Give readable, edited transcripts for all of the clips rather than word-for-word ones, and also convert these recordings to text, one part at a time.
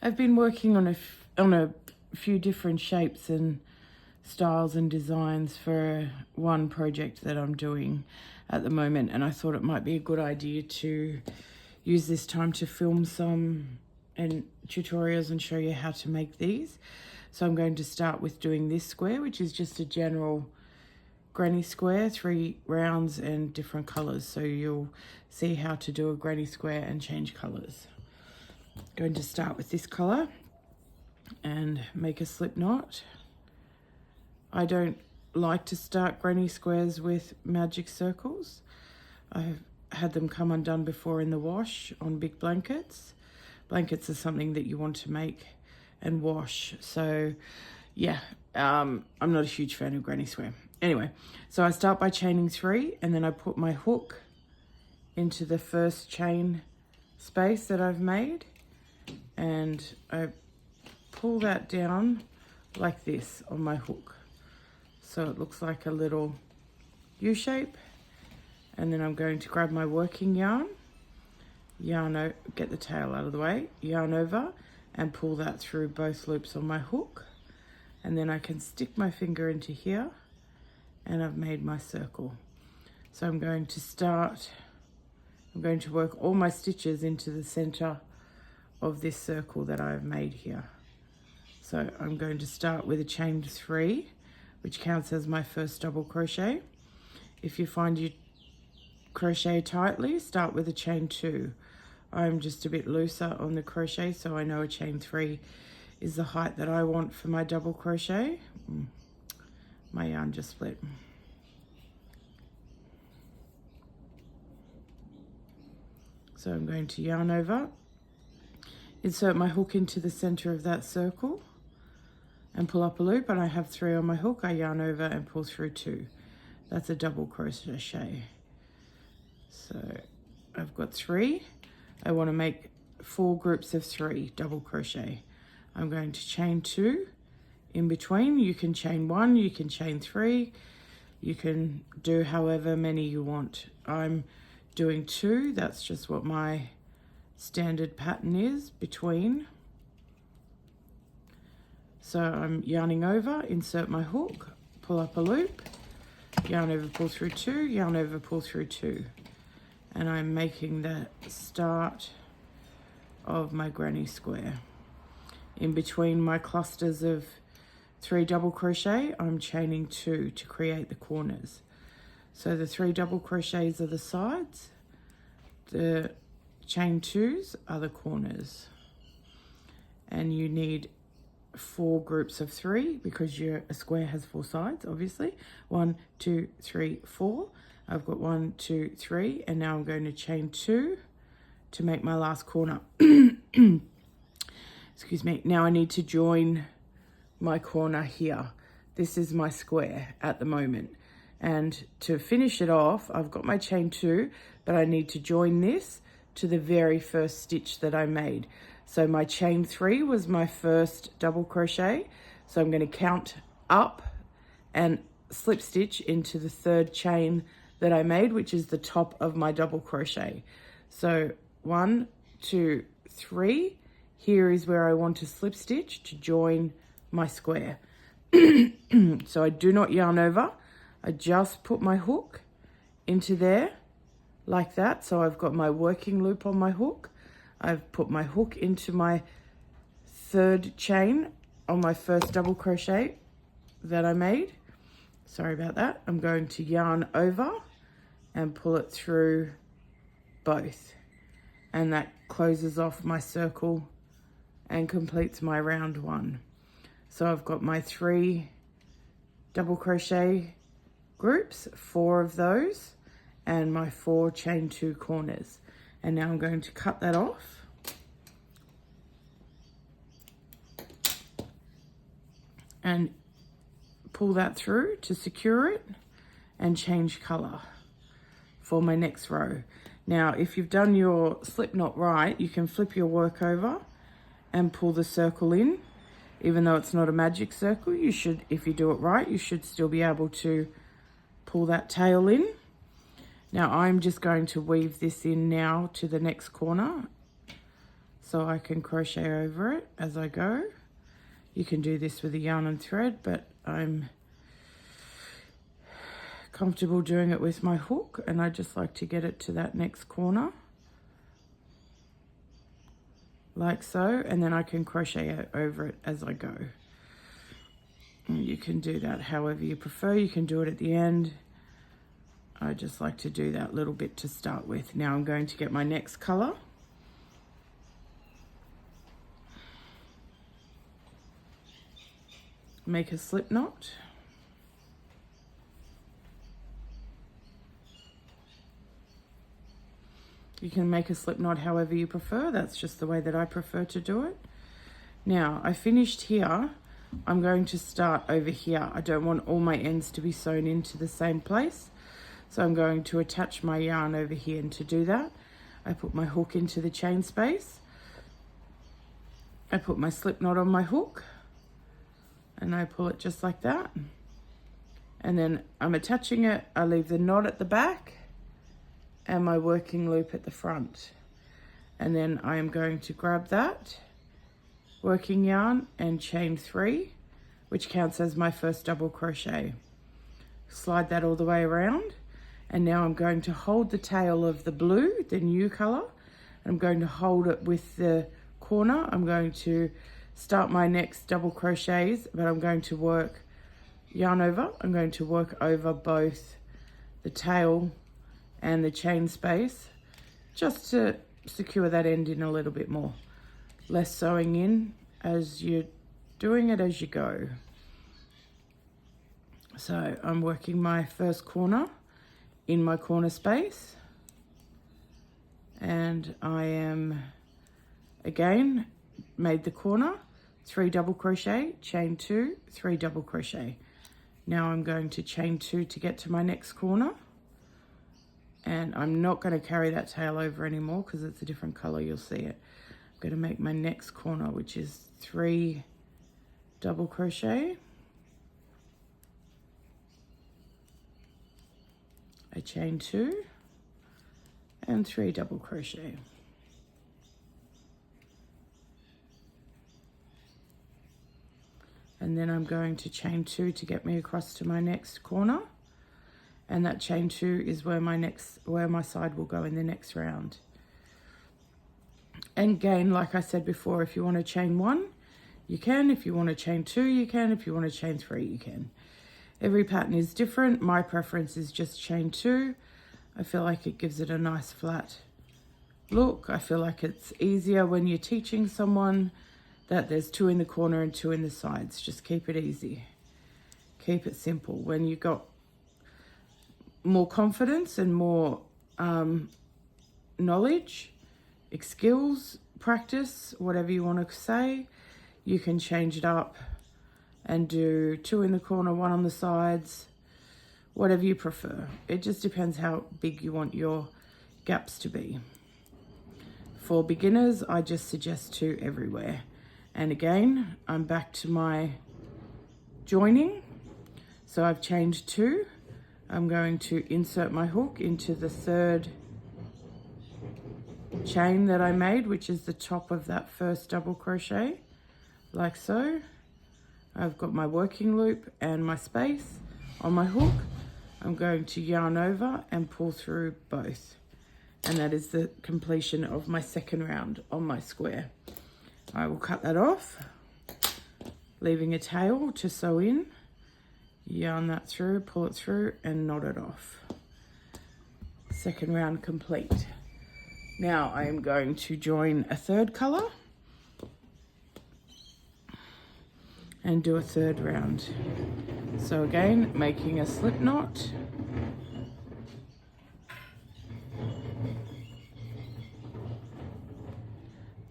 I've been working on a few different shapes and styles and designs for one project that I'm doing at the moment, and I thought it might be a good idea to use this time to film some tutorials and show you how to make these. So I'm going to start with doing this square, which is just a general granny square, 3 rounds and different colors. So you'll see how to do a granny square and change colors. Going to start with this color and make a slip knot. I don't like to start granny squares with magic circles. I've had them come undone before in the wash on big blankets. Blankets are something that you want to make and wash. So yeah, I'm not a huge fan of granny square. Anyway, so I start by chaining 3 and then I put my hook into the first chain space that I've made, and I pull that down like this on my hook. So it looks like a little U shape. And then I'm going to grab my working yarn, get the tail out of the way, yarn over and pull that through both loops on my hook. And then I can stick my finger into here and I've made my circle. So I'm going to work all my stitches into the center of this circle that I've made here. So I'm going to start with a chain 3, which counts as my first double crochet. If you find you crochet tightly, start with a chain 2. I'm just a bit looser on the crochet, so I know a chain 3 is the height that I want for my double crochet. My yarn just split. So I'm going to yarn over, insert my hook into the center of that circle and pull up a loop, and I have 3 on my hook. I yarn over and pull through 2. That's a double crochet. So I've got 3. I want to make 4 groups of 3 double crochet. I'm going to chain 2 in between. You can chain 1, you can chain 3, you can do however many you want. I'm doing 2. That's just what my standard pattern is between. So I'm yarning over, insert my hook, pull up a loop, yarn over, pull through 2, yarn over, pull through 2. And I'm making the start of my granny square. In between my clusters of 3 double crochet, I'm chaining 2 to create the corners. So the 3 double crochets are the sides, the chain 2s are the corners. And you need 4 groups of 3 because a square has 4 sides, obviously. 1, 2, 3, 4. I've got 1, 2, 3, and now I'm going to chain 2 to make my last corner. Excuse me. Now I need to join my corner here. This is my square at the moment. And to finish it off, I've got my chain 2, but I need to join this to the very first stitch that I made. So my chain 3 was my first double crochet. So I'm going to count up and slip stitch into the 3rd chain that I made, which is the top of my double crochet. So 1, 2, 3. Here is where I want to slip stitch to join my square. So I do not yarn over. I just put my hook into there like that. So I've got my working loop on my hook. I've put my hook into my 3rd chain on my first double crochet that I made. Sorry about that. I'm going to yarn over and pull it through both. And that closes off my circle and completes my round 1. So I've got my 3 double crochet groups, 4 of those, and my 4 chain 2 corners. And now I'm going to cut that off. And pull that through to secure it and change color for my next row. Now, if you've done your slip knot right, you can flip your work over and pull the circle in. Even though it's not a magic circle, you should, if you do it right, you should still be able to pull that tail in. Now I'm just going to weave this in now to the next corner. so I can crochet over it as I go. You can do this with a yarn and thread, but I'm comfortable doing it with my hook, and I just like to get it to that next corner like so, and then I can crochet over it as I go. And you can do that however you prefer. You can do it at the end. I just like to do that little bit to start with. Now I'm going to get my next color. Make a slip knot. You can make a slip knot however you prefer. That's just the way that I prefer to do it. Now, I finished here. I'm going to start over here. I don't want all my ends to be sewn into the same place. So I'm going to attach my yarn over here, and to do that, I put my hook into the chain space. I put my slip knot on my hook, and I pull it just like that. And then I'm attaching it. I leave the knot at the back and my working loop at the front. And then I am going to grab that working yarn and chain 3, which counts as my first double crochet. Slide that all the way around, and now I'm going to hold the tail of the blue, the new color. I'm going to hold it with the corner. I'm going to start my next double crochets, but I'm going to work yarn over. I'm going to work over both the tail and the chain space, just to secure that end in a little bit more. Less sewing in as you're doing it as you go. So I'm working my first corner in my corner space, and I am again made the corner, 3 double crochet, chain 2, 3 double crochet. Now I'm going to chain 2 to get to my next corner. And I'm not going to carry that tail over anymore because it's a different color, you'll see it. I'm going to make my next corner, which is 3 double crochet, a chain 2, and 3 double crochet. And then I'm going to chain 2 to get me across to my next corner. And that chain 2 is where my side will go in the next round. And again, like I said before, if you want to chain 1, you can. If you want to chain 2, you can. If you want to chain 3, you can. Every pattern is different. My preference is just chain 2. I feel like it gives it a nice flat look. I feel like it's easier when you're teaching someone that there's 2 in the corner and 2 in the sides. Just keep it easy. Keep it simple. When you've got more confidence and more knowledge, skills, practice, whatever you want to say, you can change it up and do 2 in the corner, 1 on the sides, whatever you prefer. It just depends how big you want your gaps to be. For beginners, I just suggest 2 everywhere. And again, I'm back to my joining. So I've chained 2. I'm going to insert my hook into the 3rd chain that I made, which is the top of that first double crochet, like so. I've got my working loop and my space on my hook. I'm going to yarn over and pull through both. And that is the completion of my 2nd round on my square. I will cut that off, leaving a tail to sew in. Yarn that through, pull it through, and knot it off. 2nd round complete. Now I am going to join a 3rd color and do a 3rd round. So again, making a slip knot.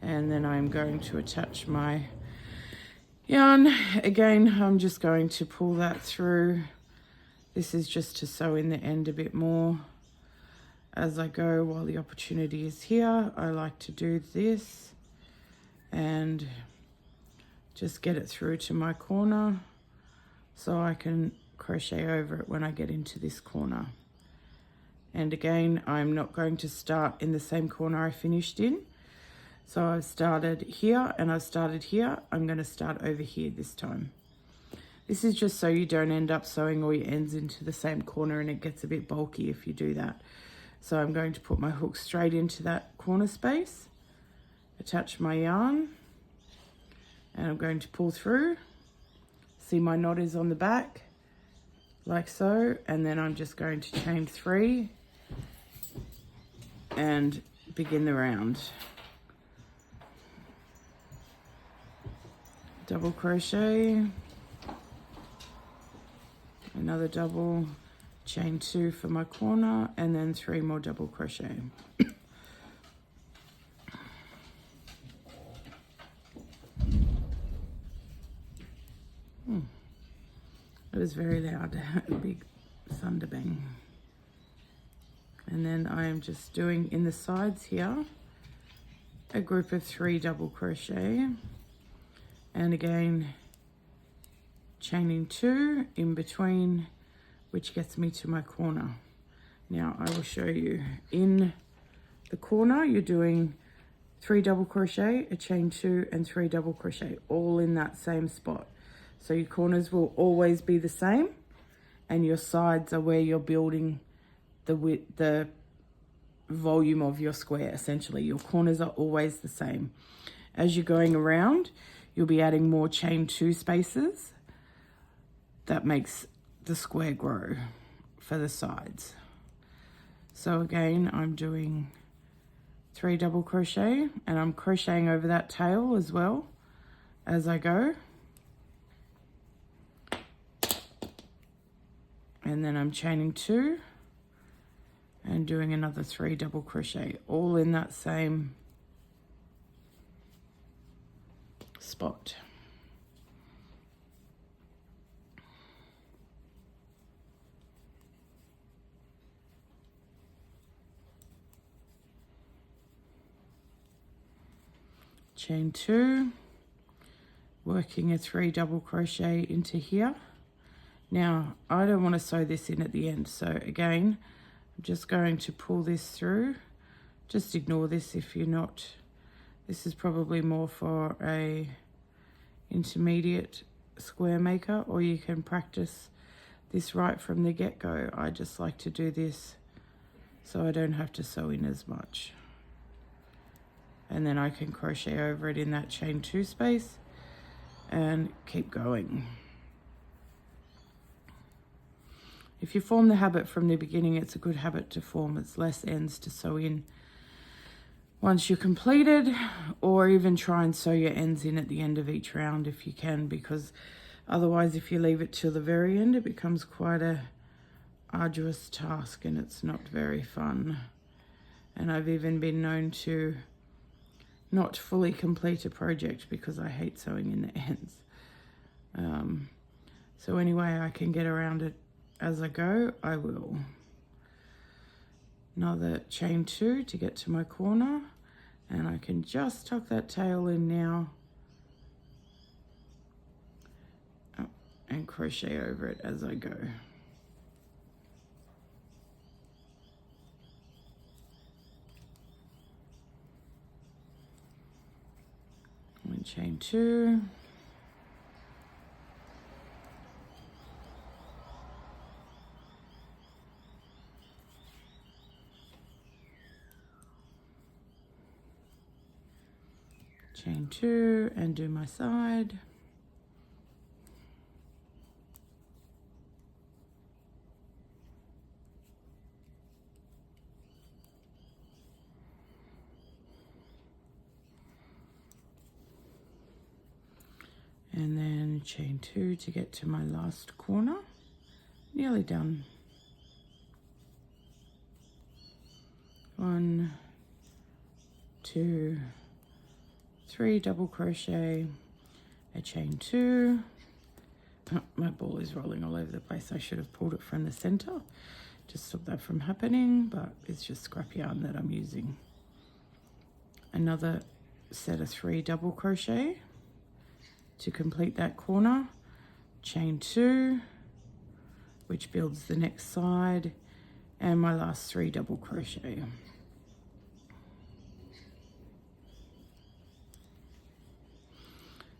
And then I'm going to attach my yarn. Again, I'm just going to pull that through. This is just to sew in the end a bit more as I go while the opportunity is here. I like to do this and just get it through to my corner so I can crochet over it when I get into this corner. And again, I'm not going to start in the same corner I finished in. So I've started here and I've started here. I'm going to start over here this time. This is just so you don't end up sewing all your ends into the same corner and it gets a bit bulky if you do that. So I'm going to put my hook straight into that corner space, attach my yarn, and I'm going to pull through. See, my knot is on the back, like so, and then I'm just going to chain 3 and begin the round. Double crochet, another double, chain 2 for my corner, and then 3 more double crochet. It was very loud, a big thunder bang. And then I am just doing in the sides here a group of 3 double crochet, and again chaining 2 in between, which gets me to my corner. Now I will show you. In the corner you're doing 3 double crochet, a chain 2 and 3 double crochet, all in that same spot. So your corners will always be the same, and your sides are where you're building the width, the volume of your square. Essentially your corners are always the same. As you're going around, you'll be adding more chain 2 spaces. That makes the square grow for the sides. So again, I'm doing 3 double crochet, and I'm crocheting over that tail as well as I go. And then I'm chaining 2 and doing another 3 double crochet, all in that same spot. Chain 2, working a 3 double crochet into here. Now I don't want to sew this in at the end, so again I'm just going to pull this through. Just ignore this if you're not. This is probably more for a intermediate square maker, or you can practice this right from the get-go. I just like to do this so I don't have to sew in as much. And then I can crochet over it in that chain 2 space and keep going. If you form the habit from the beginning, it's a good habit to form. It's less ends to sew in once you're completed, or even try and sew your ends in at the end of each round if you can, because otherwise if you leave it till the very end, it becomes quite a arduous task and it's not very fun. And I've even been known to not fully complete a project because I hate sewing in the ends. So any way I can get around it as I go, I will. Another chain 2 to get to my corner, and I can just tuck that tail in now and crochet over it as I go. And chain 2. Chain 2 and do my side. And then chain 2 to get to my last corner. Nearly done. 1, 2, 3 double crochet, a chain 2. Oh, my ball is rolling all over the place. I should have pulled it from the center to stop that from happening, but it's just scrap yarn that I'm using. Another set of 3 double crochet to complete that corner, chain 2, which builds the next side, and my last 3 double crochet.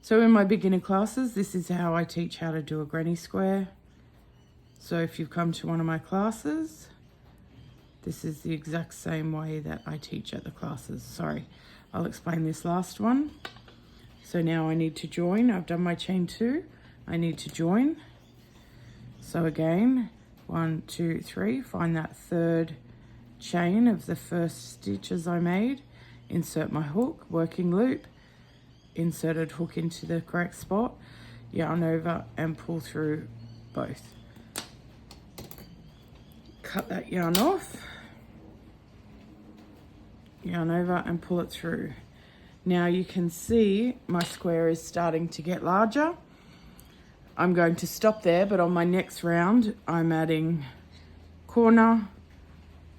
So in my beginner classes, this is how I teach how to do a granny square. So if you've come to one of my classes, this is the exact same way that I teach at the classes. Sorry, I'll explain this last one. So now I need to join. I've done my chain 2. I need to join. So again, 1, 2, 3, find that third chain of the first stitches I made, insert my hook, working loop, inserted hook into the correct spot, yarn over and pull through both. Cut that yarn off, yarn over and pull it through. Now you can see my square is starting to get larger. I'm going to stop there, but on my next round, I'm adding corner,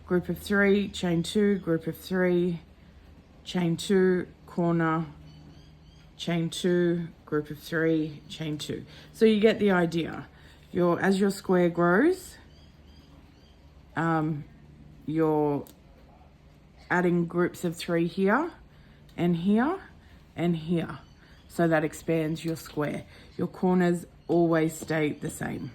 group of 3, chain 2, group of 3, chain 2, corner, chain 2, group of 3, chain 2. So you get the idea. As your square grows, you're adding groups of 3 here and here and here. So that expands your square. Your corners always stay the same.